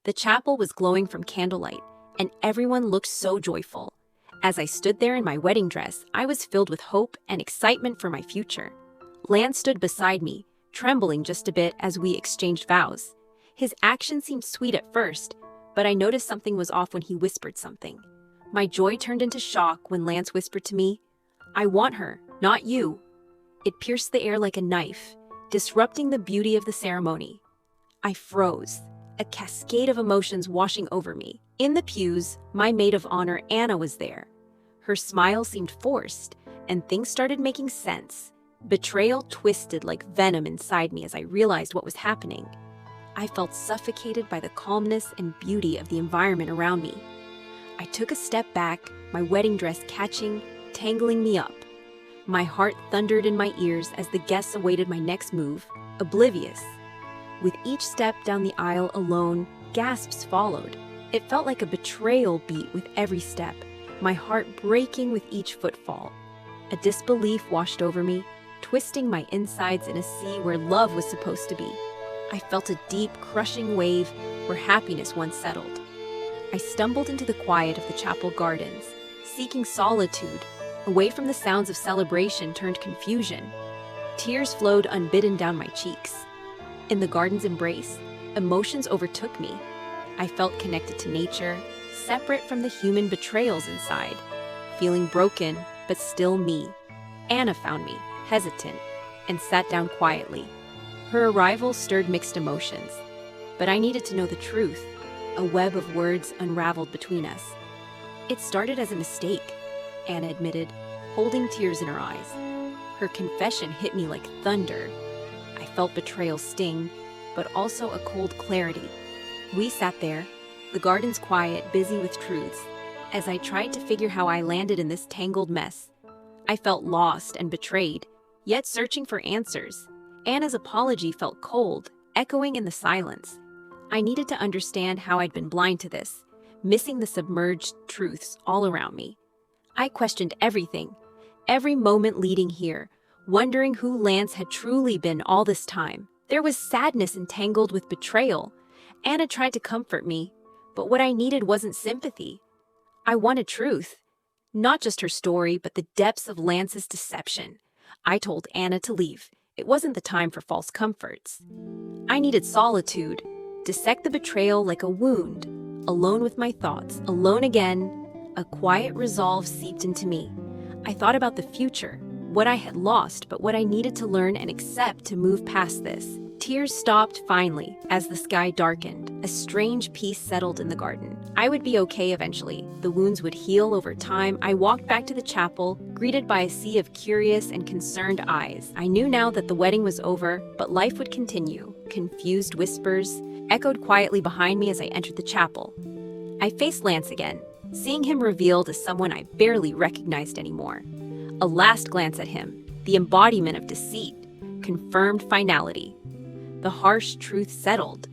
The chapel was glowing from candlelight, and everyone looked so joyful. As I stood there in my wedding dress, I was filled with hope and excitement for my future. Lance stood beside me, trembling just a bit as we exchanged vows. His action seemed sweet at first, but I noticed something was off when he whispered something. My joy turned into shock when Lance whispered to me, "I want her, not you." It pierced the air like a knife, disrupting the beauty of the ceremony. I froze, a cascade of emotions washing over me. In the pews, my maid of honor, Anna, was there. Her smile seemed forced, and things started making sense. Betrayal twisted like venom inside me as I realized what was happening. I felt suffocated by the calmness and beauty of the environment around me. I took a step back, my wedding dress catching, tangling me up. My heart thundered in my ears as the guests awaited my next move, oblivious. With each step down the aisle alone, gasps followed. It felt like a betrayal beat with every step, my heart breaking with each footfall. A disbelief washed over me, twisting my insides in a sea where love was supposed to be. I felt a deep, crushing wave where happiness once settled. I stumbled into the quiet of the chapel gardens, seeking solitude. Away from the sounds of celebration turned confusion. Tears flowed unbidden down my cheeks. In the garden's embrace, emotions overtook me. I felt connected to nature, separate from the human betrayals inside, feeling broken, but still me. Anna found me, hesitant, and sat down quietly. Her arrival stirred mixed emotions, but I needed to know the truth. A web of words unraveled between us. "It started as a mistake," Anna admitted, holding tears in her eyes. Her confession hit me like thunder. I felt betrayal sting, but also a cold clarity. We sat there, the garden's quiet, busy with truths. As I tried to figure how I landed in this tangled mess, I felt lost and betrayed, yet searching for answers. Anna's apology felt cold, echoing in the silence. I needed to understand how I'd been blind to this, missing the submerged truths all around me. I questioned everything, every moment leading here, wondering who Lance had truly been all this time. There was sadness entangled with betrayal. Anna tried to comfort me, but what I needed wasn't sympathy. I wanted truth. Not just her story, but the depths of Lance's deception. I told Anna to leave. It wasn't the time for false comforts. I needed solitude, dissect the betrayal like a wound, alone with my thoughts, alone again. A quiet resolve seeped into me. I thought about the future, what I had lost, but what I needed to learn and accept to move past this. Tears stopped finally as the sky darkened. A strange peace settled in the garden. I would be okay eventually. The wounds would heal over time. I walked back to the chapel, greeted by a sea of curious and concerned eyes. I knew now that the wedding was over, but life would continue. Confused whispers echoed quietly behind me as I entered the chapel. I faced Lance again, seeing him revealed as someone I barely recognized anymore. A last glance at him, the embodiment of deceit, confirmed finality. The harsh truth settled,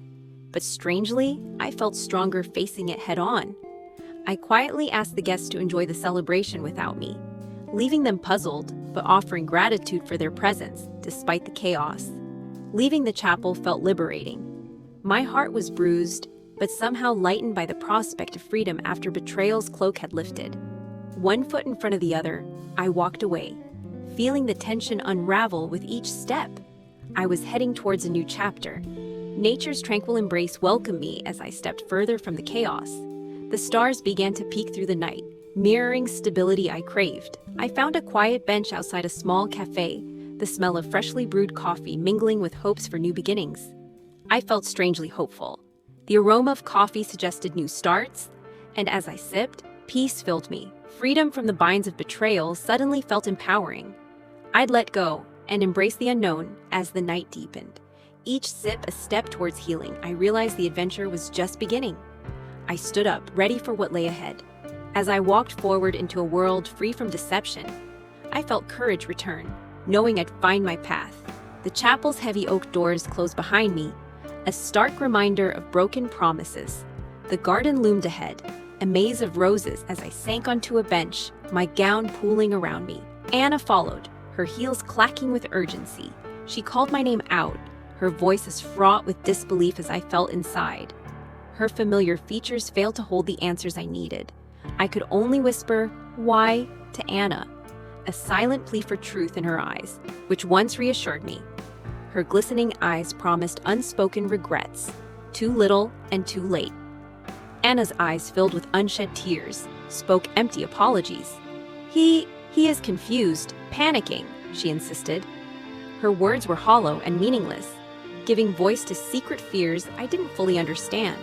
but strangely, I felt stronger facing it head-on. I quietly asked the guests to enjoy the celebration without me, leaving them puzzled, but offering gratitude for their presence, despite the chaos. Leaving the chapel felt liberating. My heart was bruised, but somehow lightened by the prospect of freedom after betrayal's cloak had lifted. One foot in front of the other, I walked away, feeling the tension unravel with each step. I was heading towards a new chapter. Nature's tranquil embrace welcomed me as I stepped further from the chaos. The stars began to peek through the night, mirroring stability I craved. I found a quiet bench outside a small cafe, the smell of freshly brewed coffee mingling with hopes for new beginnings. I felt strangely hopeful. The aroma of coffee suggested new starts, and as I sipped, peace filled me. Freedom from the binds of betrayal suddenly felt empowering. I'd let go and embrace the unknown as the night deepened. Each sip a step towards healing, I realized the adventure was just beginning. I stood up, ready for what lay ahead. As I walked forward into a world free from deception, I felt courage return, knowing I'd find my path. The chapel's heavy oak doors closed behind me, a stark reminder of broken promises. The garden loomed ahead, a maze of roses as I sank onto a bench, my gown pooling around me. Anna followed, her heels clacking with urgency. She called my name out, her voice as fraught with disbelief as I felt inside. Her familiar features failed to hold the answers I needed. I could only whisper, "Why?" to Anna, a silent plea for truth in her eyes, which once reassured me. Her glistening eyes promised unspoken regrets, too little and too late. Anna's eyes, filled with unshed tears, spoke empty apologies. He is confused, panicking," she insisted. Her words were hollow and meaningless, giving voice to secret fears I didn't fully understand.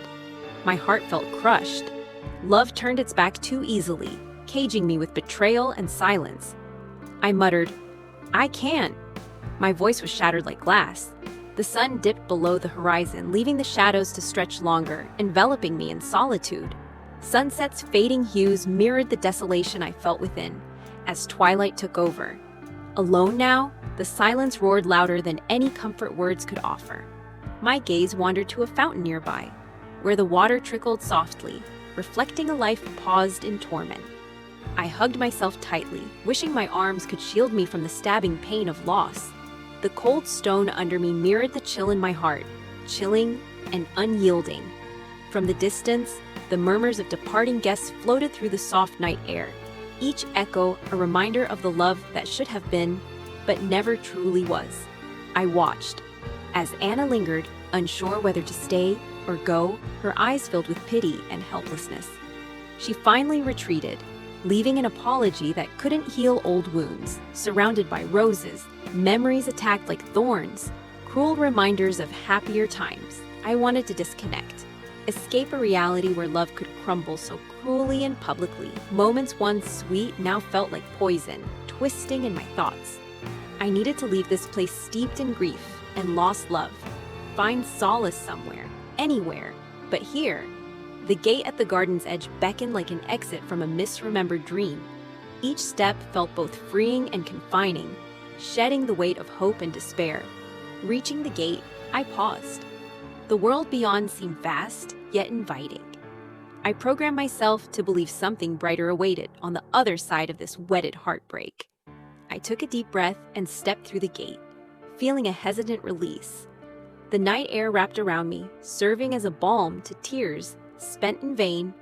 My heart felt crushed. Love turned its back too easily, caging me with betrayal and silence. I muttered, "I can't." My voice was shattered like glass. The sun dipped below the horizon, leaving the shadows to stretch longer, enveloping me in solitude. Sunset's fading hues mirrored the desolation I felt within, as twilight took over. Alone now, the silence roared louder than any comfort words could offer. My gaze wandered to a fountain nearby, where the water trickled softly, reflecting a life paused in torment. I hugged myself tightly, wishing my arms could shield me from the stabbing pain of loss. The cold stone under me mirrored the chill in my heart, chilling and unyielding. From the distance, the murmurs of departing guests floated through the soft night air, each echo a reminder of the love that should have been, but never truly was. I watched. As Anna lingered, unsure whether to stay or go, her eyes filled with pity and helplessness. She finally retreated, leaving an apology that couldn't heal old wounds. Surrounded by roses, memories attacked like thorns, cruel reminders of happier times. I wanted to disconnect, escape a reality where love could crumble so cruelly and publicly. Moments once sweet now felt like poison, twisting in my thoughts. I needed to leave this place steeped in grief and lost love, find solace somewhere, anywhere, but here. The gate at the garden's edge beckoned like an exit from a misremembered dream. Each step felt both freeing and confining, shedding the weight of hope and despair. Reaching the gate, I paused. The world beyond seemed vast, yet inviting. I programmed myself to believe something brighter awaited on the other side of this wedded heartbreak. I took a deep breath and stepped through the gate, feeling a hesitant release. The night air wrapped around me, serving as a balm to tears spent in vain.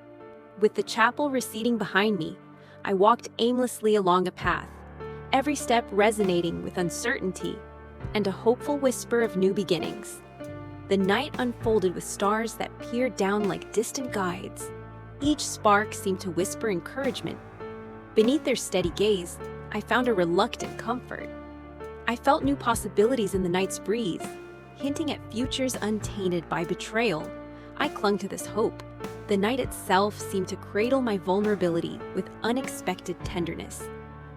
With the chapel receding behind me, I walked aimlessly along a path, every step resonating with uncertainty and a hopeful whisper of new beginnings. The night unfolded with stars that peered down like distant guides. Each spark seemed to whisper encouragement. Beneath their steady gaze, I found a reluctant comfort. I felt new possibilities in the night's breeze, hinting at futures untainted by betrayal. I clung to this hope. The night itself seemed to cradle my vulnerability with unexpected tenderness.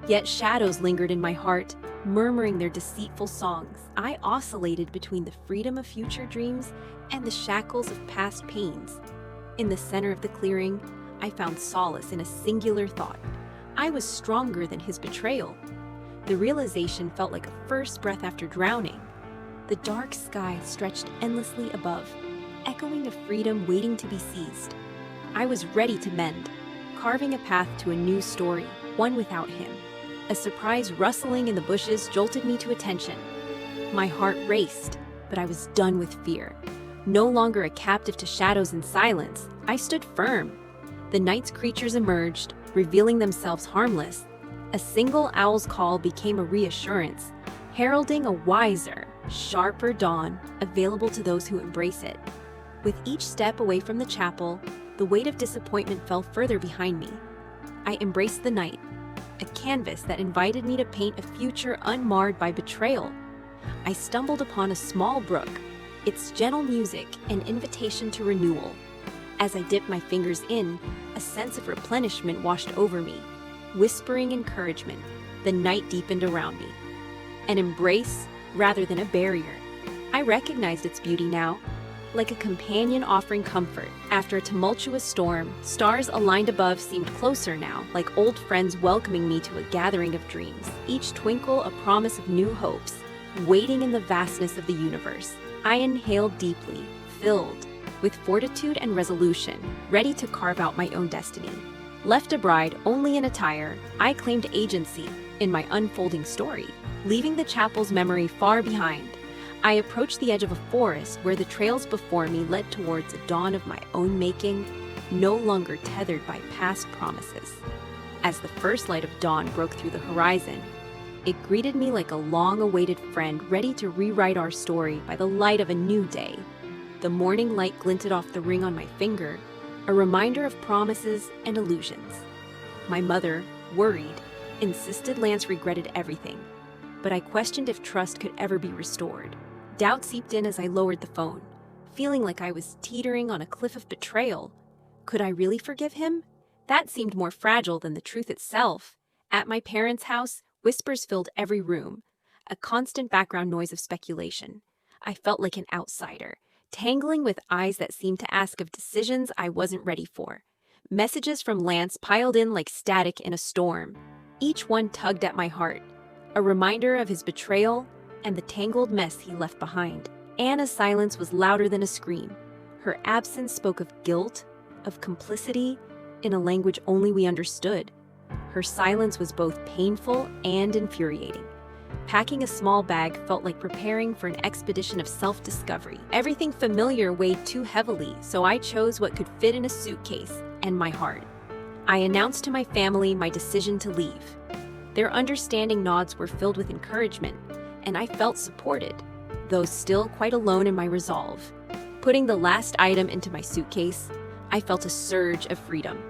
Yet shadows lingered in my heart, murmuring their deceitful songs. I oscillated between the freedom of future dreams and the shackles of past pains. In the center of the clearing, I found solace in a singular thought. I was stronger than his betrayal. The realization felt like a first breath after drowning. The dark sky stretched endlessly above, echoing of freedom waiting to be seized. I was ready to mend, carving a path to a new story, one without him. A surprise rustling in the bushes jolted me to attention. My heart raced, but I was done with fear. No longer a captive to shadows and silence, I stood firm. The night's creatures emerged, revealing themselves harmless. A single owl's call became a reassurance, heralding a wiser, sharper dawn available to those who embrace it. With each step away from the chapel, the weight of disappointment fell further behind me. I embraced the night, a canvas that invited me to paint a future unmarred by betrayal. I stumbled upon a small brook, its gentle music an invitation to renewal. As I dipped my fingers in, a sense of replenishment washed over me, whispering encouragement. The night deepened around me. An embrace rather than a barrier. I recognized its beauty now, like a companion offering comfort. After a tumultuous storm, stars aligned above seemed closer now, like old friends welcoming me to a gathering of dreams. Each twinkle a promise of new hopes, waiting in the vastness of the universe. I inhaled deeply, filled with fortitude and resolution, ready to carve out my own destiny. Left a bride only in attire, I claimed agency in my unfolding story. Leaving the chapel's memory far behind, I approached the edge of a forest where the trails before me led towards a dawn of my own making, no longer tethered by past promises. As the first light of dawn broke through the horizon, it greeted me like a long-awaited friend ready to rewrite our story by the light of a new day. The morning light glinted off the ring on my finger, a reminder of promises and illusions. My mother, worried, insisted Lance regretted everything, but I questioned if trust could ever be restored. Doubt seeped in as I lowered the phone, feeling like I was teetering on a cliff of betrayal. Could I really forgive him? That seemed more fragile than the truth itself. At my parents' house, whispers filled every room, a constant background noise of speculation. I felt like an outsider, tangling with eyes that seemed to ask of decisions I wasn't ready for. Messages from Lance piled in like static in a storm. Each one tugged at my heart, a reminder of his betrayal and the tangled mess he left behind. Anna's silence was louder than a scream. Her absence spoke of guilt, of complicity, in a language only we understood. Her silence was both painful and infuriating. Packing a small bag felt like preparing for an expedition of self-discovery. Everything familiar weighed too heavily, so I chose what could fit in a suitcase and my heart. I announced to my family my decision to leave. Their understanding nods were filled with encouragement, and I felt supported, though still quite alone in my resolve. Putting the last item into my suitcase, I felt a surge of freedom.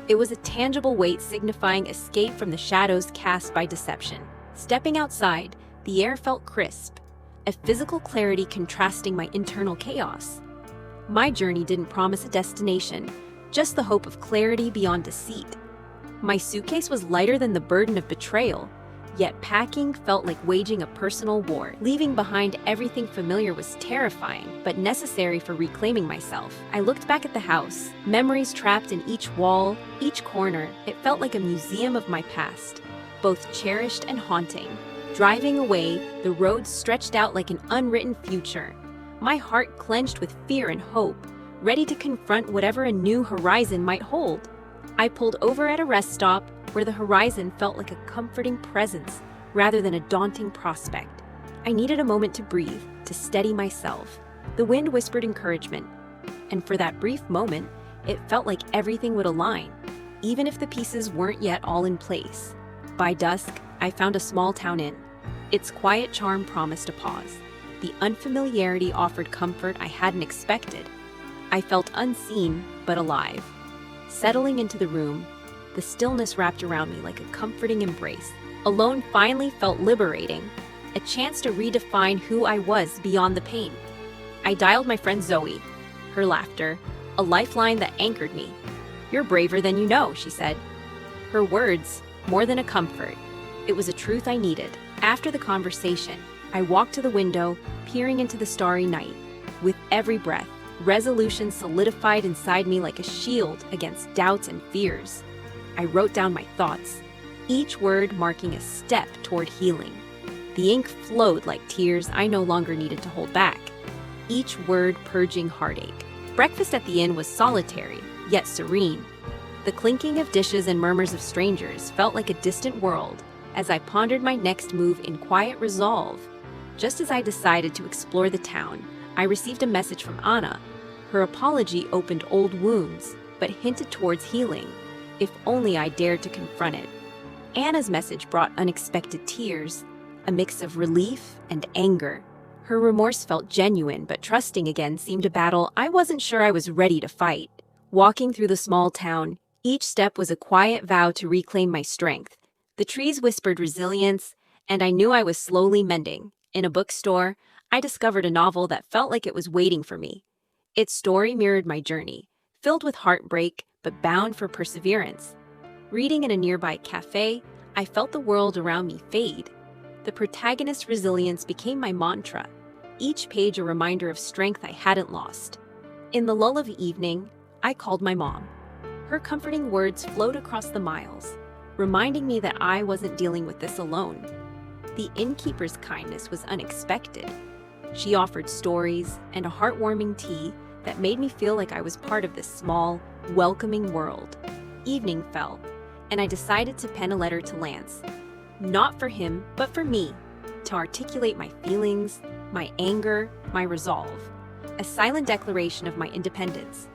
It was a tangible weight signifying escape from the shadows cast by deception. Stepping outside, the air felt crisp, a physical clarity contrasting my internal chaos. My journey didn't promise a destination, just the hope of clarity beyond deceit. My suitcase was lighter than the burden of betrayal, yet packing felt like waging a personal war. Leaving behind everything familiar was terrifying, but necessary for reclaiming myself. I looked back at the house, memories trapped in each wall, each corner. It felt like a museum of my past, both cherished and haunting. Driving away, the road stretched out like an unwritten future. My heart clenched with fear and hope, ready to confront whatever a new horizon might hold. I pulled over at a rest stop where the horizon felt like a comforting presence rather than a daunting prospect. I needed a moment to breathe, to steady myself. The wind whispered encouragement, and for that brief moment, it felt like everything would align, even if the pieces weren't yet all in place. By dusk, I found a small town inn. Its quiet charm promised a pause. The unfamiliarity offered comfort I hadn't expected. I felt unseen, but alive. Settling into the room, the stillness wrapped around me like a comforting embrace. Alone finally felt liberating, a chance to redefine who I was beyond the pain. I dialed my friend Zoe, her laughter, a lifeline that anchored me. "You're braver than you know," she said. Her words, more than a comfort, it was a truth I needed. After the conversation, I walked to the window, peering into the starry night. With every breath, resolution solidified inside me like a shield against doubts and fears. I wrote down my thoughts, each word marking a step toward healing. The ink flowed like tears I no longer needed to hold back, each word purging heartache. Breakfast at the inn was solitary, yet serene. The clinking of dishes and murmurs of strangers felt like a distant world as I pondered my next move in quiet resolve. Just as I decided to explore the town, I received a message from Anna. Her apology opened old wounds, but hinted towards healing, if only I dared to confront it. Anna's message brought unexpected tears, a mix of relief and anger. Her remorse felt genuine, but trusting again seemed a battle I wasn't sure I was ready to fight. Walking through the small town, each step was a quiet vow to reclaim my strength. The trees whispered resilience, and I knew I was slowly mending. In a bookstore, I discovered a novel that felt like it was waiting for me. Its story mirrored my journey, filled with heartbreak, but bound for perseverance. Reading in a nearby cafe, I felt the world around me fade. The protagonist's resilience became my mantra, each page a reminder of strength I hadn't lost. In the lull of evening, I called my mom. Her comforting words flowed across the miles, reminding me that I wasn't dealing with this alone. The innkeeper's kindness was unexpected. She offered stories and a heartwarming tea that made me feel like I was part of this small, welcoming world. Evening fell, and I decided to pen a letter to Lance. Not for him, but for me, to articulate my feelings, my anger, my resolve. A silent declaration of my independence.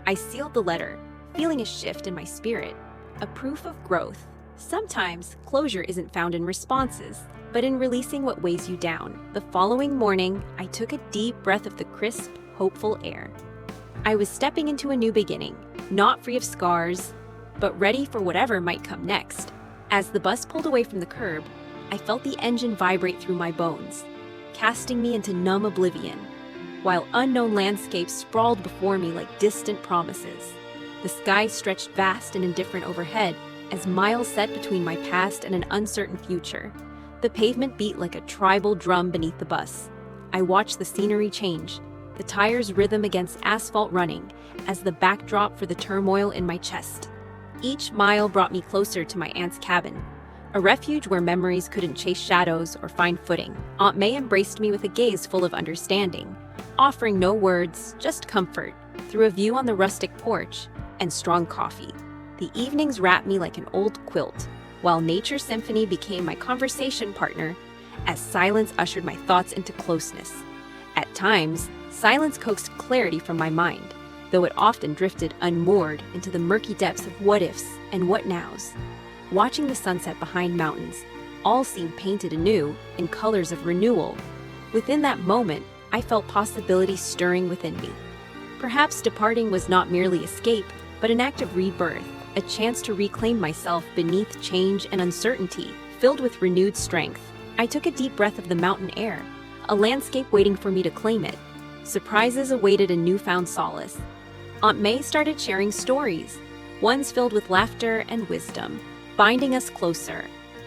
I sealed the letter, feeling a shift in my spirit, a proof of growth. Sometimes, closure isn't found in responses, but in releasing what weighs you down. The following morning, I took a deep breath of the crisp, hopeful air. I was stepping into a new beginning, not free of scars, but ready for whatever might come next. As the bus pulled away from the curb, I felt the engine vibrate through my bones, casting me into numb oblivion, while unknown landscapes sprawled before me like distant promises. The sky stretched vast and indifferent overhead as miles set between my past and an uncertain future. The pavement beat like a tribal drum beneath the bus. I watched the scenery change, the tires' rhythm against asphalt running as the backdrop for the turmoil in my chest. Each mile brought me closer to my aunt's cabin, a refuge where memories couldn't chase shadows or find footing. Aunt May embraced me with a gaze full of understanding, offering no words, just comfort, through a view on the rustic porch and strong coffee. The evenings wrapped me like an old quilt, while Nature Symphony became my conversation partner as silence ushered my thoughts into closeness. At times, silence coaxed clarity from my mind, though it often drifted unmoored into the murky depths of what-ifs and what-nows. Watching the sunset behind mountains, all seemed painted anew in colors of renewal. Within that moment, I felt possibility stirring within me. Perhaps departing was not merely escape, but an act of rebirth, a chance to reclaim myself beneath change and uncertainty. Filled with renewed strength, I took a deep breath of the mountain air, a landscape waiting for me to claim it. Surprises awaited a newfound solace. Aunt May started sharing stories, ones filled with laughter and wisdom, binding us closer.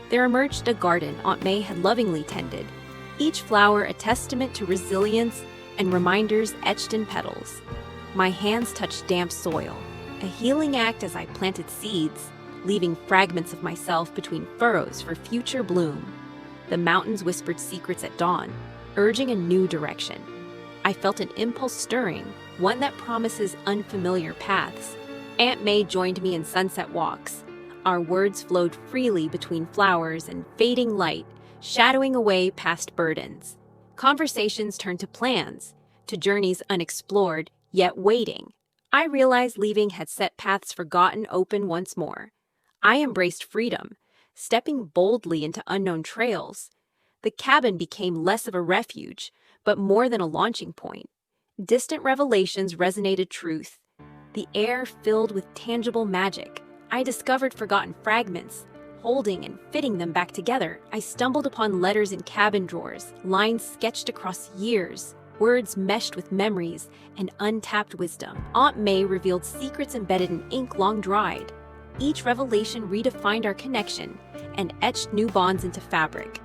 There emerged a garden Aunt May had lovingly tended, each flower a testament to resilience and reminders etched in petals. My hands touched damp soil, a healing act as I planted seeds, leaving fragments of myself between furrows for future bloom. The mountains whispered secrets at dawn, urging a new direction. I felt an impulse stirring, one that promises unfamiliar paths. Aunt May joined me in sunset walks. Our words flowed freely between flowers and fading light, shadowing away past burdens. Conversations turned to plans, to journeys unexplored, yet waiting. I realized leaving had set paths forgotten open once more. I embraced freedom, stepping boldly into unknown trails. The cabin became less of a refuge, but more than a launching point. Distant revelations resonated truth. The air filled with tangible magic. I discovered forgotten fragments. Holding and fitting them back together, I stumbled upon letters in cabin drawers, lines sketched across years, words meshed with memories and untapped wisdom. Aunt May revealed secrets embedded in ink long dried. Each revelation redefined our connection and etched new bonds into fabric.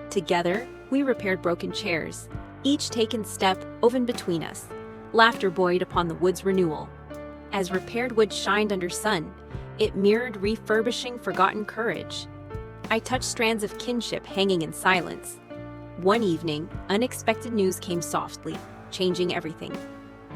Together, we repaired broken chairs, each taken step woven between us. Laughter buoyed upon the wood's renewal. As repaired wood shined under sun, it mirrored refurbishing forgotten courage. I touched strands of kinship hanging in silence. One evening, unexpected news came softly, changing everything.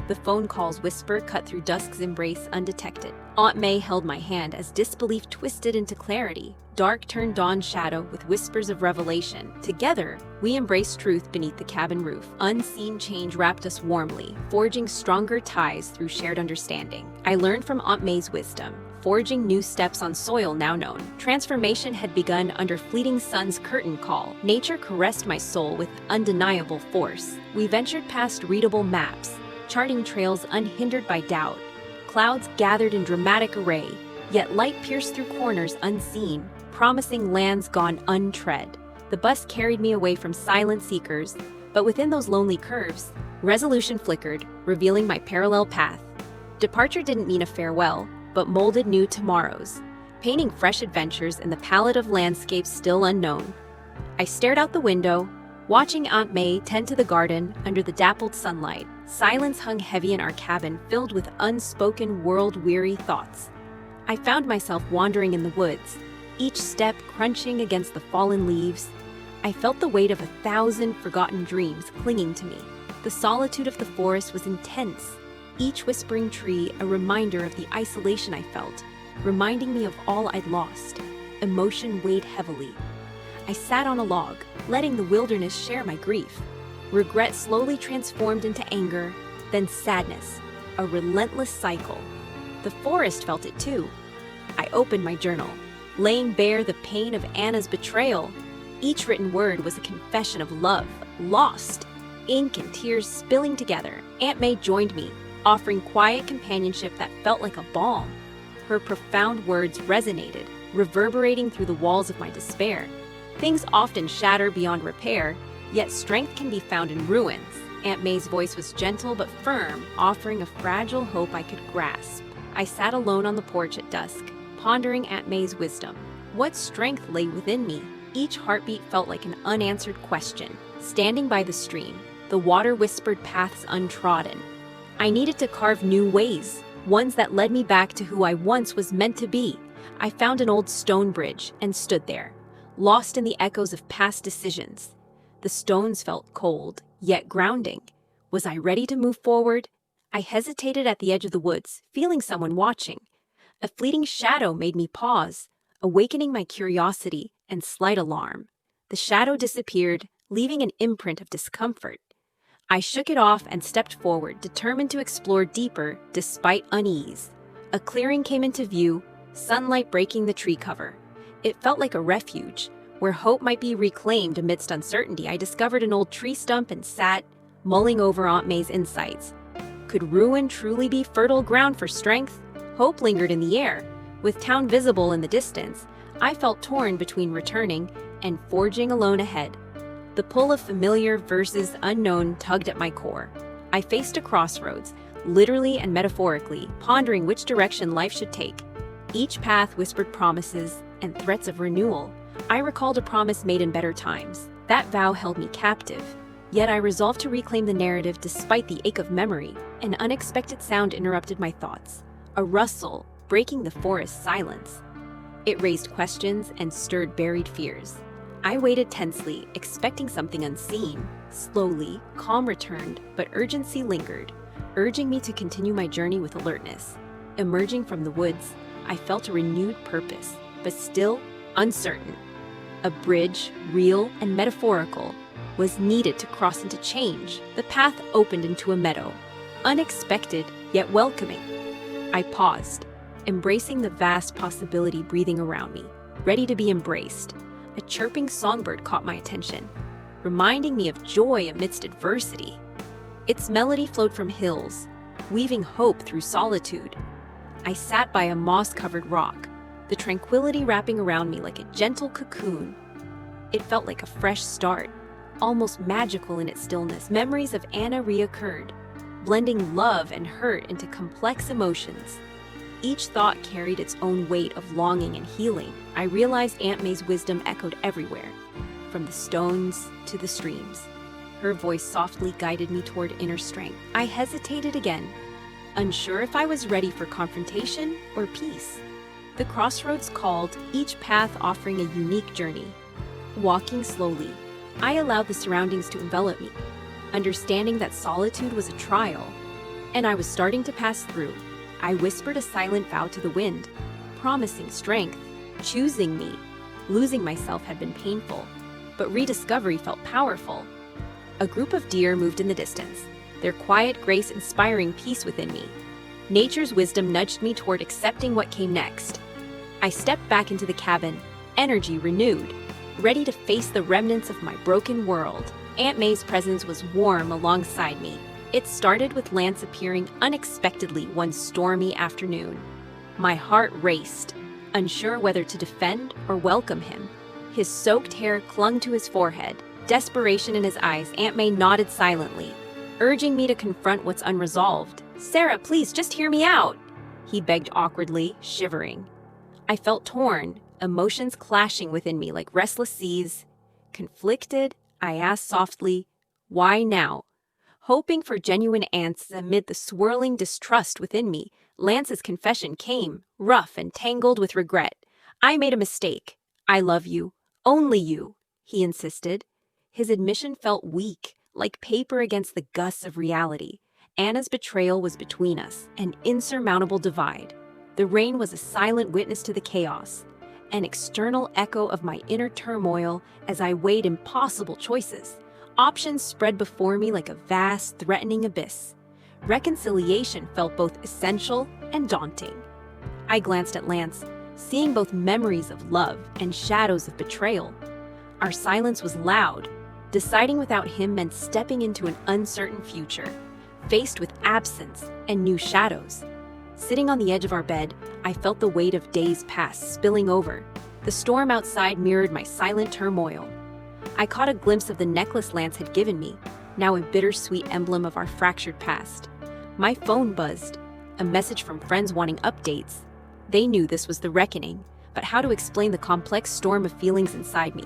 The phone call's whisper cut through dusk's embrace undetected. Aunt May held my hand as disbelief twisted into clarity. Dark turned dawn's shadow with whispers of revelation. Together, we embraced truth beneath the cabin roof. Unseen change wrapped us warmly, forging stronger ties through shared understanding. I learned from Aunt May's wisdom, forging new steps on soil now known. Transformation had begun under fleeting sun's curtain call. Nature caressed my soul with undeniable force. We ventured past readable maps, charting trails unhindered by doubt. Clouds gathered in dramatic array, yet light pierced through corners unseen, promising lands gone untread. The bus carried me away from silent seekers, but within those lonely curves, resolution flickered, revealing my parallel path. Departure didn't mean a farewell, but molded new tomorrows, painting fresh adventures in the palette of landscapes still unknown. I stared out the window, watching Aunt May tend to the garden under the dappled sunlight. Silence hung heavy in our cabin, filled with unspoken, world-weary thoughts. I found myself wandering in the woods, each step crunching against the fallen leaves. I felt the weight of 1,000 forgotten dreams clinging to me. The solitude of the forest was intense, each whispering tree a reminder of the isolation I felt, reminding me of all I'd lost. Emotion weighed heavily. I sat on a log, letting the wilderness share my grief. Regret slowly transformed into anger, then sadness, a relentless cycle. The forest felt it too. I opened my journal, laying bare the pain of Anna's betrayal. Each written word was a confession of love, lost. Ink and tears spilling together, Aunt May joined me, offering quiet companionship that felt like a balm. Her profound words resonated, reverberating through the walls of my despair. Things often shatter beyond repair, yet strength can be found in ruins. Aunt May's voice was gentle but firm, offering a fragile hope I could grasp. I sat alone on the porch at dusk, pondering Aunt May's wisdom. What strength lay within me? Each heartbeat felt like an unanswered question. Standing by the stream, the water whispered paths untrodden. I needed to carve new ways, ones that led me back to who I once was meant to be. I found an old stone bridge and stood there, lost in the echoes of past decisions. The stones felt cold, yet grounding. Was I ready to move forward? I hesitated at the edge of the woods, feeling someone watching. A fleeting shadow made me pause, awakening my curiosity and slight alarm. The shadow disappeared, leaving an imprint of discomfort. I shook it off and stepped forward, determined to explore deeper despite unease. A clearing came into view, sunlight breaking the tree cover. It felt like a refuge, where hope might be reclaimed amidst uncertainty. I discovered an old tree stump and sat, mulling over Aunt May's insights. Could ruin truly be fertile ground for strength? Hope lingered in the air. With town visible in the distance, I felt torn between returning and forging alone ahead. The pull of familiar versus unknown tugged at my core. I faced a crossroads, literally and metaphorically, pondering which direction life should take. Each path whispered promises and threats of renewal. I recalled a promise made in better times. That vow held me captive. Yet I resolved to reclaim the narrative despite the ache of memory. An unexpected sound interrupted my thoughts. A rustle, breaking the forest's silence. It raised questions and stirred buried fears. I waited tensely, expecting something unseen. Slowly, calm returned, but urgency lingered, urging me to continue my journey with alertness. Emerging from the woods, I felt a renewed purpose, but still uncertain. A bridge, real and metaphorical, was needed to cross into change. The path opened into a meadow, unexpected yet welcoming. I paused, embracing the vast possibility breathing around me, ready to be embraced. A chirping songbird caught my attention, reminding me of joy amidst adversity. Its melody flowed from hills, weaving hope through solitude. I sat by a moss-covered rock, the tranquility wrapping around me like a gentle cocoon. It felt like a fresh start, almost magical in its stillness. Memories of Anna reoccurred, blending love and hurt into complex emotions. Each thought carried its own weight of longing and healing. I realized Aunt May's wisdom echoed everywhere, from the stones to the streams. Her voice softly guided me toward inner strength. I hesitated again, unsure if I was ready for confrontation or peace. The crossroads called, each path offering a unique journey. Walking slowly, I allowed the surroundings to envelop me, understanding that solitude was a trial, and I was starting to pass through. I whispered a silent vow to the wind, promising strength, choosing me. Losing myself had been painful, but rediscovery felt powerful. A group of deer moved in the distance, their quiet grace inspiring peace within me. Nature's wisdom nudged me toward accepting what came next. I stepped back into the cabin, energy renewed, ready to face the remnants of my broken world. Aunt May's presence was warm alongside me. It started with Lance appearing unexpectedly one stormy afternoon. My heart raced, unsure whether to defend or welcome him. His soaked hair clung to his forehead, desperation in his eyes. Aunt May nodded silently, urging me to confront what's unresolved. "Sarah, please, just hear me out," he begged awkwardly, shivering. I felt torn, emotions clashing within me like restless seas. Conflicted, I asked softly, "Why now?" Hoping for genuine answers amid the swirling distrust within me. Lance's confession came, rough and tangled with regret. "I made a mistake. I love you. Only you," he insisted. His admission felt weak, like paper against the gusts of reality. Anna's betrayal was between us, an insurmountable divide. The rain was a silent witness to the chaos, an external echo of my inner turmoil as I weighed impossible choices. Options spread before me like a vast, threatening abyss. Reconciliation felt both essential and daunting. I glanced at Lance, seeing both memories of love and shadows of betrayal. Our silence was loud. Deciding without him meant stepping into an uncertain future, faced with absence and new shadows. Sitting on the edge of our bed, I felt the weight of days past spilling over. The storm outside mirrored my silent turmoil. I caught a glimpse of the necklace Lance had given me, now a bittersweet emblem of our fractured past. My phone buzzed, a message from friends wanting updates. They knew this was the reckoning, but how to explain the complex storm of feelings inside me?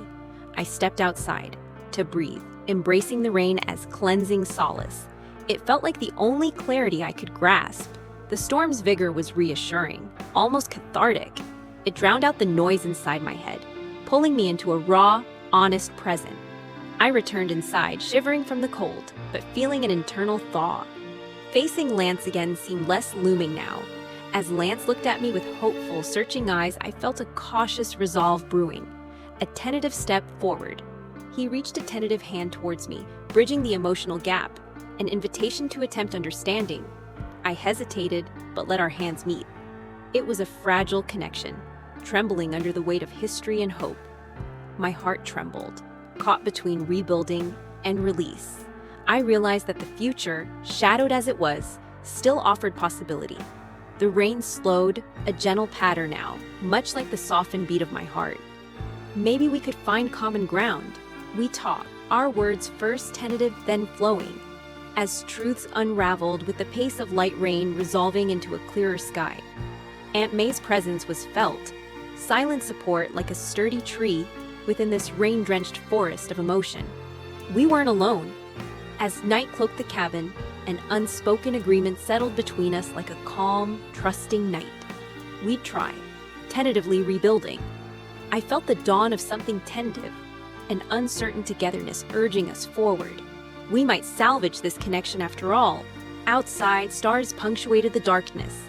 I stepped outside to breathe, embracing the rain as cleansing solace. It felt like the only clarity I could grasp. The storm's vigor was reassuring, almost cathartic. It drowned out the noise inside my head, pulling me into a raw, honest present. I returned inside, shivering from the cold, but feeling an internal thaw. Facing Lance again seemed less looming now. As Lance looked at me with hopeful, searching eyes, I felt a cautious resolve brewing. A tentative step forward. He reached a tentative hand towards me, bridging the emotional gap, an invitation to attempt understanding. I hesitated, but let our hands meet. It was a fragile connection, trembling under the weight of history and hope. My heart trembled, caught between rebuilding and release. I realized that the future, shadowed as it was, still offered possibility. The rain slowed, a gentle patter now, much like the softened beat of my heart. Maybe we could find common ground. We talked, our words first tentative, then flowing, as truths unraveled with the pace of light rain resolving into a clearer sky. Aunt May's presence was felt, silent support like a sturdy tree within this rain-drenched forest of emotion. We weren't alone. As night cloaked the cabin, an unspoken agreement settled between us like a calm, trusting night. We'd try, tentatively rebuilding. I felt the dawn of something tentative, an uncertain togetherness urging us forward. We might salvage this connection after all. Outside, stars punctuated the darkness,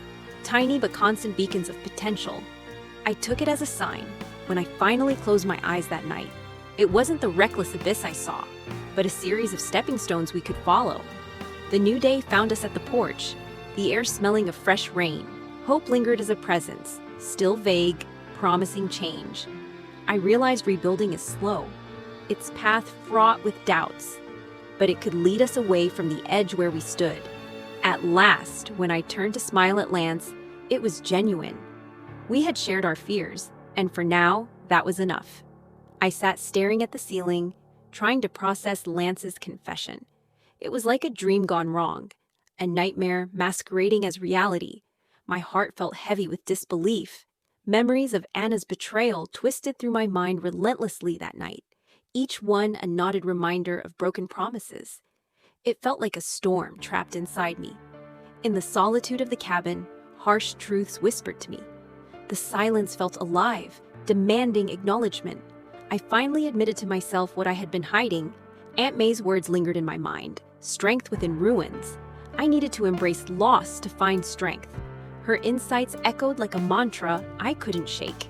tiny but constant beacons of potential. I took it as a sign. When I finally closed my eyes that night, it wasn't the reckless abyss I saw, but a series of stepping stones we could follow. The new day found us at the porch, the air smelling of fresh rain. Hope lingered as a presence, still vague, promising change. I realized rebuilding is slow, its path fraught with doubts, but it could lead us away from the edge where we stood. At last, when I turned to smile at Lance, it was genuine. We had shared our fears, and for now, that was enough. I sat staring at the ceiling, trying to process Lance's confession. It was like a dream gone wrong, a nightmare masquerading as reality. My heart felt heavy with disbelief. Memories of Anna's betrayal twisted through my mind relentlessly that night, each one a knotted reminder of broken promises. It felt like a storm trapped inside me. In the solitude of the cabin, harsh truths whispered to me. The silence felt alive, demanding acknowledgement. I finally admitted to myself what I had been hiding. Aunt May's words lingered in my mind, strength within ruins. I needed to embrace loss to find strength. Her insights echoed like a mantra I couldn't shake.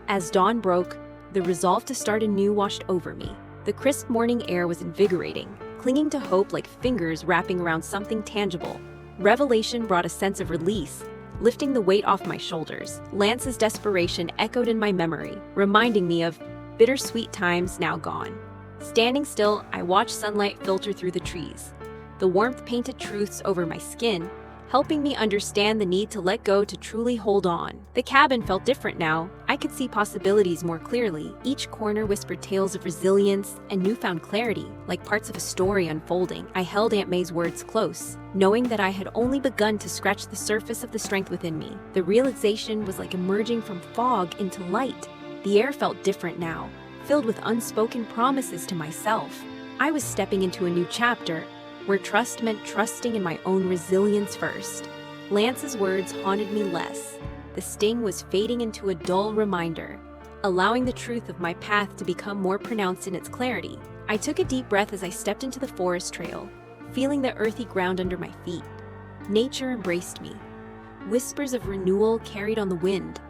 As dawn broke, the resolve to start anew washed over me. The crisp morning air was invigorating, clinging to hope like fingers wrapping around something tangible. Revelation brought a sense of release, lifting the weight off my shoulders. Lance's desperation echoed in my memory, reminding me of bittersweet times now gone. Standing still, I watched sunlight filter through the trees. The warmth painted truths over my skin, helping me understand the need to let go to truly hold on. The cabin felt different now. I could see possibilities more clearly. Each corner whispered tales of resilience and newfound clarity, like parts of a story unfolding. I held Aunt May's words close, knowing that I had only begun to scratch the surface of the strength within me. The realization was like emerging from fog into light. The air felt different now, filled with unspoken promises to myself. I was stepping into a new chapter, where trust meant trusting in my own resilience first. Lance's words haunted me less. The sting was fading into a dull reminder, allowing the truth of my path to become more pronounced in its clarity. I took a deep breath as I stepped into the forest trail, feeling the earthy ground under my feet. Nature embraced me. Whispers of renewal carried on the wind.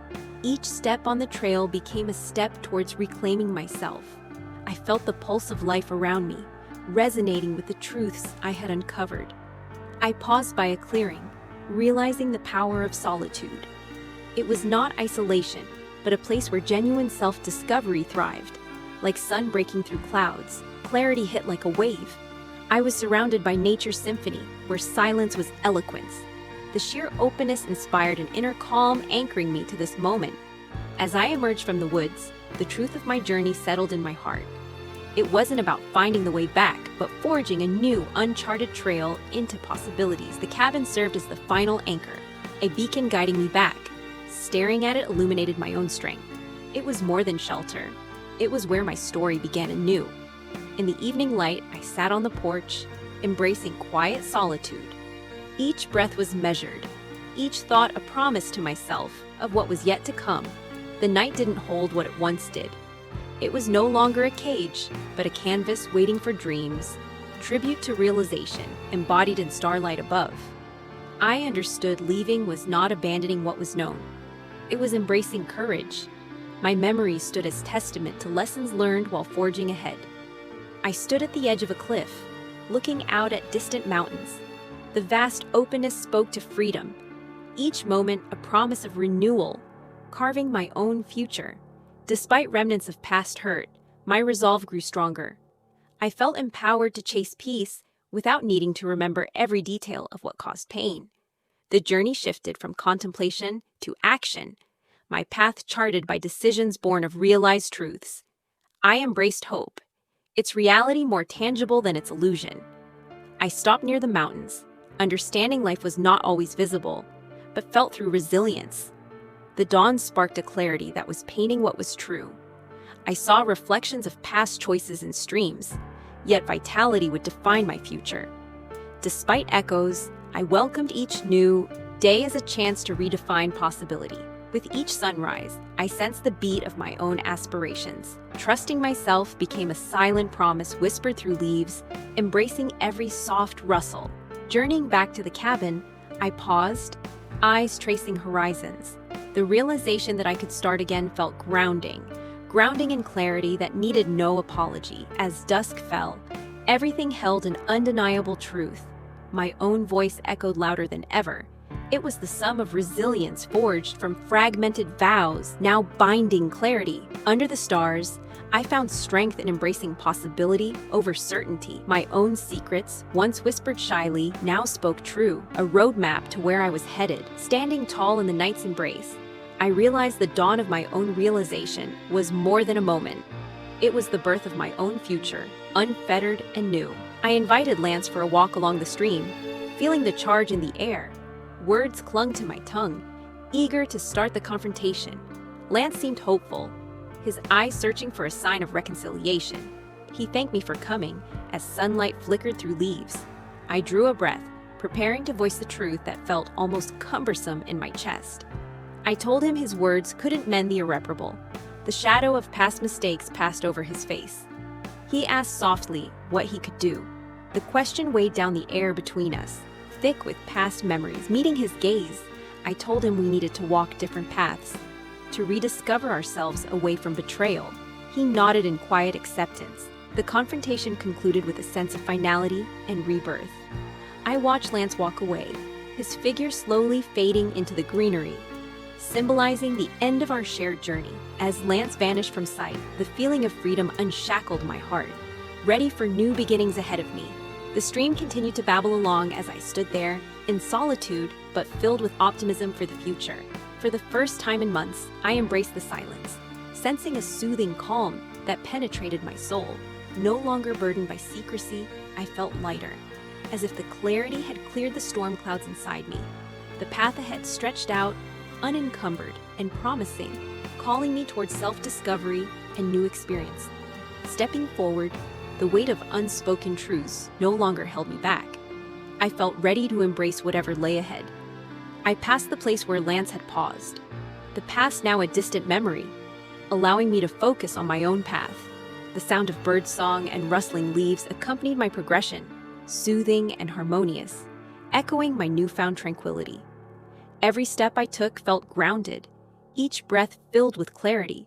Each step on the trail became a step towards reclaiming myself. I felt the pulse of life around me, resonating with the truths I had uncovered. I paused by a clearing, realizing the power of solitude. It was not isolation, but a place where genuine self-discovery thrived. Like sun breaking through clouds, clarity hit like a wave. I was surrounded by nature's symphony, where silence was eloquence. The sheer openness inspired an inner calm, anchoring me to this moment. As I emerged from the woods, the truth of my journey settled in my heart. It wasn't about finding the way back, but forging a new, uncharted trail into possibilities. The cabin served as the final anchor, a beacon guiding me back. Staring at it illuminated my own strength. It was more than shelter. It was where my story began anew. In the evening light, I sat on the porch, embracing quiet solitude. Each breath was measured, each thought a promise to myself of what was yet to come. The night didn't hold what it once did. It was no longer a cage, but a canvas waiting for dreams, tribute to realization embodied in starlight above. I understood leaving was not abandoning what was known. It was embracing courage. My memories stood as testament to lessons learned while forging ahead. I stood at the edge of a cliff, looking out at distant mountains. The vast openness spoke to freedom, each moment a promise of renewal, carving my own future. Despite remnants of past hurt, my resolve grew stronger. I felt empowered to chase peace without needing to remember every detail of what caused pain. The journey shifted from contemplation to action, my path charted by decisions born of realized truths. I embraced hope, its reality more tangible than its illusion. I stopped near the mountains, understanding life was not always visible, but felt through resilience. The dawn sparked a clarity that was painting what was true. I saw reflections of past choices in streams, yet vitality would define my future. Despite echoes, I welcomed each new day as a chance to redefine possibility. With each sunrise, I sensed the beat of my own aspirations. Trusting myself became a silent promise whispered through leaves, embracing every soft rustle. Journeying back to the cabin, I paused, eyes tracing horizons. The realization that I could start again felt grounding in clarity that needed no apology. As dusk fell, everything held an undeniable truth. My own voice echoed louder than ever. It was the sum of resilience forged from fragmented vows, now binding clarity. Under the stars, I found strength in embracing possibility over certainty. My own secrets, once whispered shyly, now spoke true, a roadmap to where I was headed. Standing tall in the night's embrace, I realized the dawn of my own realization was more than a moment. It was the birth of my own future, unfettered and new. I invited Lance for a walk along the stream, feeling the charge in the air. Words clung to my tongue, eager to start the confrontation. Lance seemed hopeful, his eyes searching for a sign of reconciliation. He thanked me for coming as sunlight flickered through leaves. I drew a breath, preparing to voice the truth that felt almost cumbersome in my chest. I told him his words couldn't mend the irreparable. The shadow of past mistakes passed over his face. He asked softly what he could do. The question weighed down the air between us, thick with past memories. Meeting his gaze, I told him we needed to walk different paths, to rediscover ourselves away from betrayal. He nodded in quiet acceptance. The confrontation concluded with a sense of finality and rebirth. I watched Lance walk away, his figure slowly fading into the greenery, symbolizing the end of our shared journey. As Lance vanished from sight, the feeling of freedom unshackled my heart, ready for new beginnings ahead of me. The stream continued to babble along as I stood there, in solitude, but filled with optimism for the future. For the first time in months, I embraced the silence, sensing a soothing calm that penetrated my soul. No longer burdened by secrecy, I felt lighter, as if the clarity had cleared the storm clouds inside me. The path ahead stretched out, unencumbered and promising, calling me towards self-discovery and new experience. Stepping forward, the weight of unspoken truths no longer held me back. I felt ready to embrace whatever lay ahead. I passed the place where Lance had paused, the past now a distant memory, allowing me to focus on my own path. The sound of birdsong and rustling leaves accompanied my progression, soothing and harmonious, echoing my newfound tranquility. Every step I took felt grounded, each breath filled with clarity.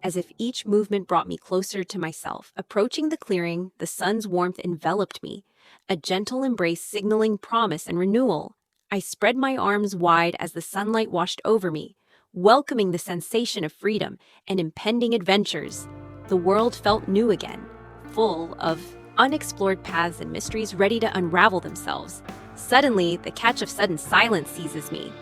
as if each movement brought me closer to myself. Approaching the clearing, the sun's warmth enveloped me, a gentle embrace signaling promise and renewal. I spread my arms wide as the sunlight washed over me, welcoming the sensation of freedom and impending adventures. The world felt new again, full of unexplored paths and mysteries ready to unravel themselves. Suddenly, the catch of sudden silence seizes me,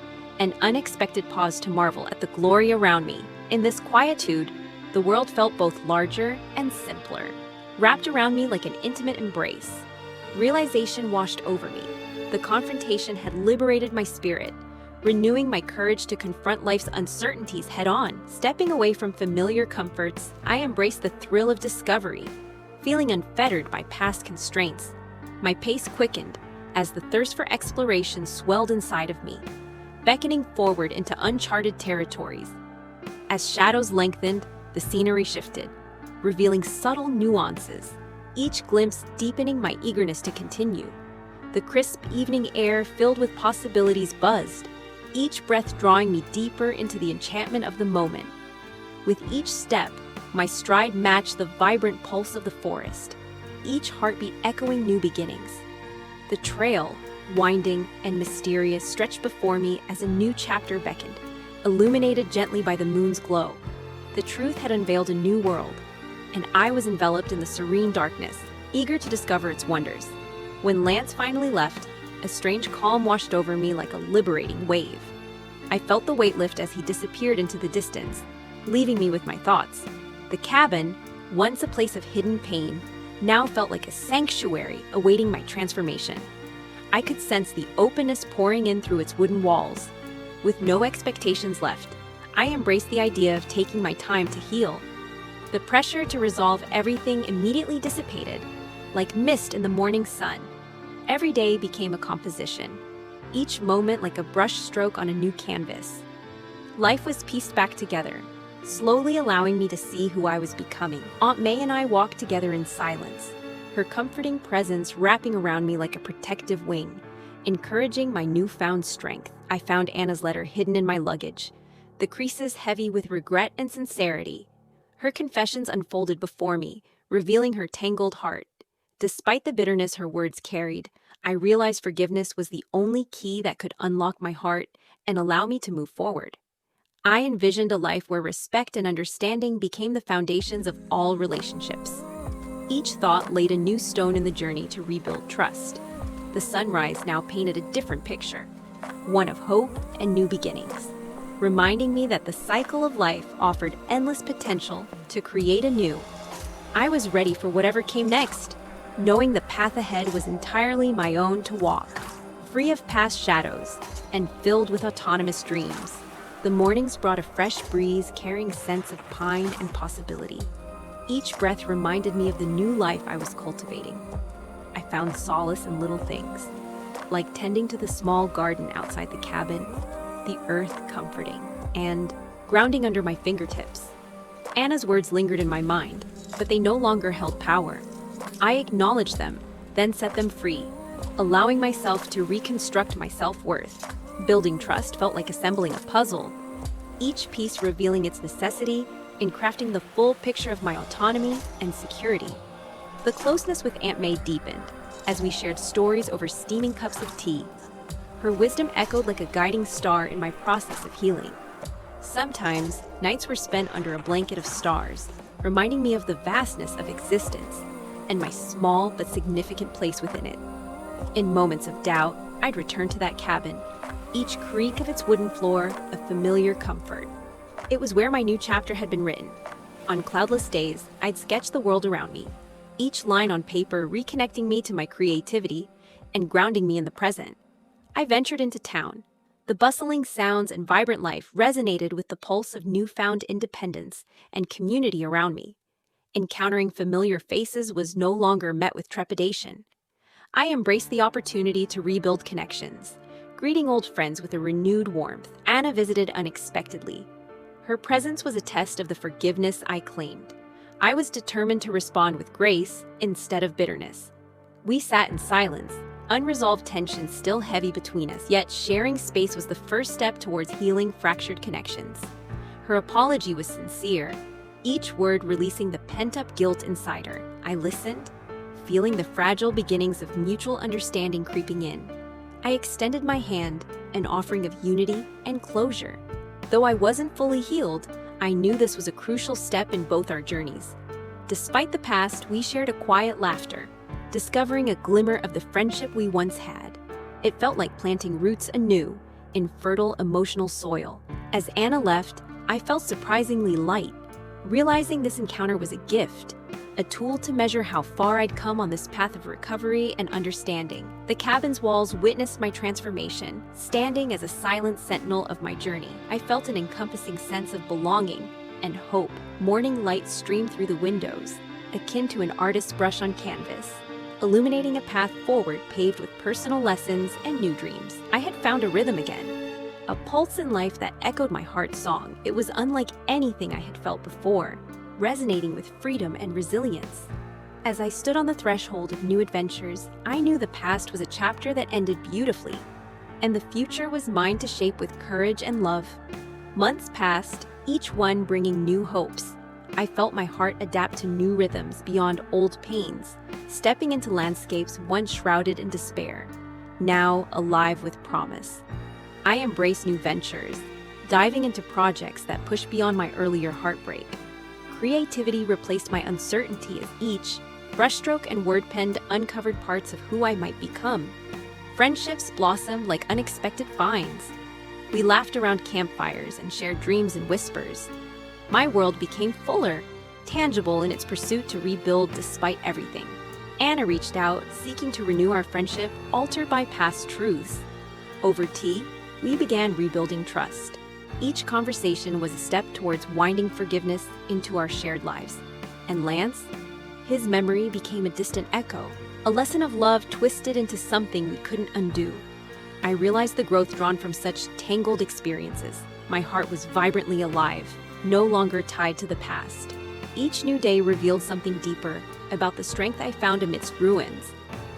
an unexpected pause to marvel at the glory around me. In this quietude, the world felt both larger and simpler, wrapped around me like an intimate embrace. Realization washed over me. The confrontation had liberated my spirit, renewing my courage to confront life's uncertainties head-on. Stepping away from familiar comforts, I embraced the thrill of discovery, feeling unfettered by past constraints. My pace quickened as the thirst for exploration swelled inside of me, beckoning forward into uncharted territories. As shadows lengthened, the scenery shifted, revealing subtle nuances, each glimpse deepening my eagerness to continue. The crisp evening air filled with possibilities buzzed, each breath drawing me deeper into the enchantment of the moment. With each step, my stride matched the vibrant pulse of the forest, each heartbeat echoing new beginnings. The trail, winding and mysterious, stretched before me as a new chapter beckoned, illuminated gently by the moon's glow. The truth had unveiled a new world, and I was enveloped in the serene darkness, eager to discover its wonders. When Lance finally left, a strange calm washed over me like a liberating wave. I felt the weight lift as he disappeared into the distance, leaving me with my thoughts. The cabin, once a place of hidden pain, now felt like a sanctuary awaiting my transformation. I could sense the openness pouring in through its wooden walls. With no expectations left, I embraced the idea of taking my time to heal. The pressure to resolve everything immediately dissipated, like mist in the morning sun. Every day became a composition, each moment like a brush stroke on a new canvas. Life was pieced back together, slowly allowing me to see who I was becoming. Aunt May and I walked together in silence, her comforting presence wrapping around me like a protective wing, encouraging my newfound strength. I found Anna's letter hidden in my luggage, the creases heavy with regret and sincerity. Her confessions unfolded before me, revealing her tangled heart. Despite the bitterness her words carried, I realized forgiveness was the only key that could unlock my heart and allow me to move forward. I envisioned a life where respect and understanding became the foundations of all relationships. Each thought laid a new stone in the journey to rebuild trust. The sunrise now painted a different picture, one of hope and new beginnings, reminding me that the cycle of life offered endless potential to create anew. I was ready for whatever came next, knowing the path ahead was entirely my own to walk, free of past shadows and filled with autonomous dreams. The mornings brought a fresh breeze carrying scents of pine and possibility. Each breath reminded me of the new life I was cultivating. I found solace in little things, like tending to the small garden outside the cabin, the earth comforting, and grounding under my fingertips. Anna's words lingered in my mind, but they no longer held power. I acknowledged them, then set them free, allowing myself to reconstruct my self-worth. Building trust felt like assembling a puzzle, each piece revealing its necessity in crafting the full picture of my autonomy and security. The closeness with Aunt May deepened as we shared stories over steaming cups of tea. Her wisdom echoed like a guiding star in my process of healing. Sometimes, nights were spent under a blanket of stars, reminding me of the vastness of existence and my small but significant place within it. In moments of doubt, I'd return to that cabin, each creak of its wooden floor a familiar comfort. It was where my new chapter had been written. On cloudless days, I'd sketch the world around me, each line on paper reconnecting me to my creativity and grounding me in the present. I ventured into town. The bustling sounds and vibrant life resonated with the pulse of newfound independence and community around me. Encountering familiar faces was no longer met with trepidation. I embraced the opportunity to rebuild connections, greeting old friends with a renewed warmth. Anna visited unexpectedly. Her presence was a test of the forgiveness I claimed. I was determined to respond with grace instead of bitterness. We sat in silence, unresolved tension still heavy between us, yet sharing space was the first step towards healing fractured connections. Her apology was sincere, each word releasing the pent-up guilt inside her. I listened, feeling the fragile beginnings of mutual understanding creeping in. I extended my hand, an offering of unity and closure. Though I wasn't fully healed, I knew this was a crucial step in both our journeys. Despite the past, we shared a quiet laughter, discovering a glimmer of the friendship we once had. It felt like planting roots anew in fertile emotional soil. As Anna left, I felt surprisingly light, realizing this encounter was a gift, a tool to measure how far I'd come on this path of recovery and understanding. The cabin's walls witnessed my transformation, standing as a silent sentinel of my journey. I felt an encompassing sense of belonging and hope. Morning light streamed through the windows, akin to an artist's brush on canvas, illuminating a path forward paved with personal lessons and new dreams. I had found a rhythm again, a pulse in life that echoed my heart's song. It was unlike anything I had felt before, resonating with freedom and resilience. As I stood on the threshold of new adventures, I knew the past was a chapter that ended beautifully, and the future was mine to shape with courage and love. Months passed, each one bringing new hopes. I felt my heart adapt to new rhythms beyond old pains, stepping into landscapes once shrouded in despair, now alive with promise. I embraced new ventures, diving into projects that pushed beyond my earlier heartbreak. Creativity replaced my uncertainty as each brushstroke and word penned uncovered parts of who I might become. Friendships blossomed like unexpected finds. We laughed around campfires and shared dreams in whispers. My world became fuller, tangible in its pursuit to rebuild despite everything. Anna reached out, seeking to renew our friendship, altered by past truths. Over tea, we began rebuilding trust. Each conversation was a step towards winding forgiveness into our shared lives. And Lance? His memory became a distant echo, a lesson of love twisted into something we couldn't undo. I realized the growth drawn from such tangled experiences. My heart was vibrantly alive, no longer tied to the past. Each new day revealed something deeper about the strength I found amidst ruins,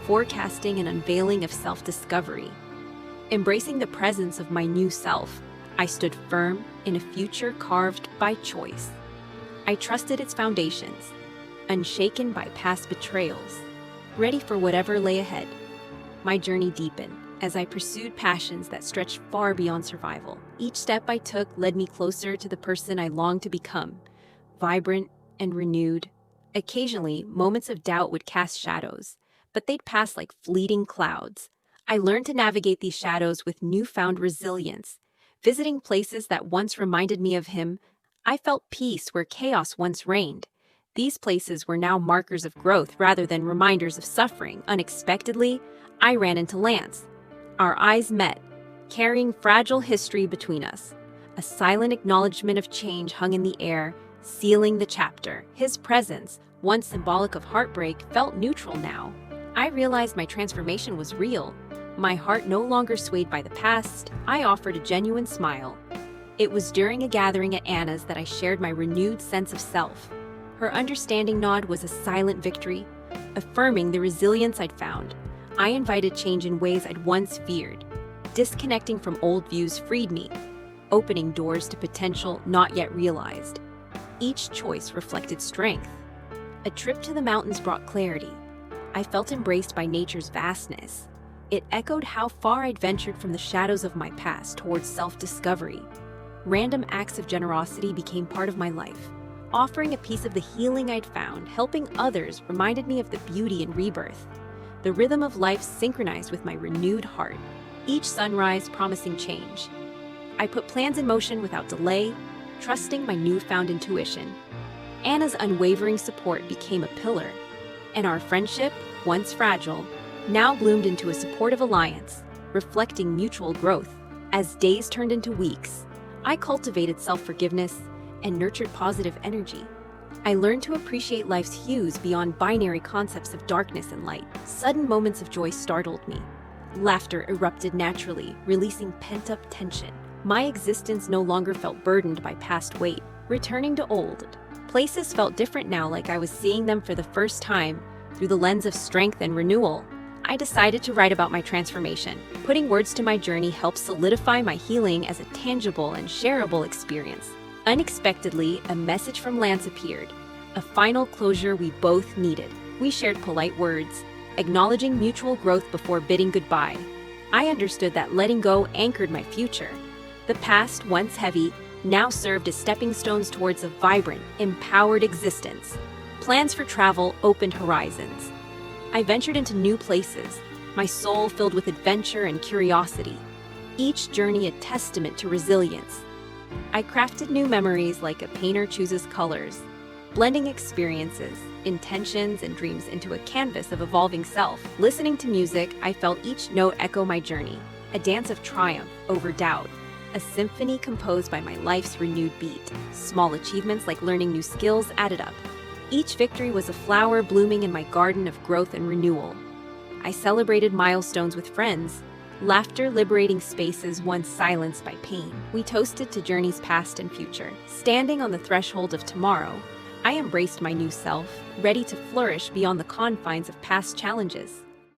forecasting an unveiling of self-discovery. Embracing the presence of my new self, I stood firm in a future carved by choice. I trusted its foundations, unshaken by past betrayals, ready for whatever lay ahead. My journey deepened as I pursued passions that stretched far beyond survival. Each step I took led me closer to the person I longed to become, vibrant and renewed. Occasionally, moments of doubt would cast shadows, but they'd pass like fleeting clouds. I learned to navigate these shadows with newfound resilience. Visiting places that once reminded me of him, I felt peace where chaos once reigned. These places were now markers of growth rather than reminders of suffering. Unexpectedly, I ran into Lance. Our eyes met, carrying fragile history between us. A silent acknowledgement of change hung in the air, sealing the chapter. His presence, once symbolic of heartbreak, felt neutral now. I realized my transformation was real. My heart no longer swayed by the past. I offered a genuine smile. It was during a gathering at Anna's that I shared my renewed sense of self. Her understanding nod was a silent victory, affirming the resilience I'd found. I invited change in ways I'd once feared. Disconnecting from old views freed me, opening doors to potential not yet realized. Each choice reflected strength. A trip to the mountains brought clarity. I felt embraced by nature's vastness. It echoed how far I'd ventured from the shadows of my past towards self-discovery. Random acts of generosity became part of my life. Offering a piece of the healing I'd found, helping others reminded me of the beauty in rebirth. The rhythm of life synchronized with my renewed heart, each sunrise promising change. I put plans in motion without delay, trusting my newfound intuition. Anna's unwavering support became a pillar, and our friendship, once fragile, now bloomed into a supportive alliance, reflecting mutual growth. As days turned into weeks, I cultivated self-forgiveness and nurtured positive energy. I learned to appreciate life's hues beyond binary concepts of darkness and light. Sudden moments of joy startled me. Laughter erupted naturally, releasing pent-up tension. My existence no longer felt burdened by past weight. Returning to old places felt different now, like I was seeing them for the first time through the lens of strength and renewal. I decided to write about my transformation. Putting words to my journey helped solidify my healing as a tangible and shareable experience. Unexpectedly, a message from Lance appeared, a final closure we both needed. We shared polite words, acknowledging mutual growth before bidding goodbye. I understood that letting go anchored my future. The past, once heavy, now served as stepping stones towards a vibrant, empowered existence. Plans for travel opened horizons. I ventured into new places, my soul filled with adventure and curiosity, each journey a testament to resilience. I crafted new memories like a painter chooses colors, blending experiences, intentions, and dreams into a canvas of evolving self. Listening to music, I felt each note echo my journey, a dance of triumph over doubt, a symphony composed by my life's renewed beat. Small achievements like learning new skills added up. Each victory was a flower blooming in my garden of growth and renewal. I celebrated milestones with friends, laughter liberating spaces once silenced by pain. We toasted to journeys past and future. Standing on the threshold of tomorrow, I embraced my new self, ready to flourish beyond the confines of past challenges.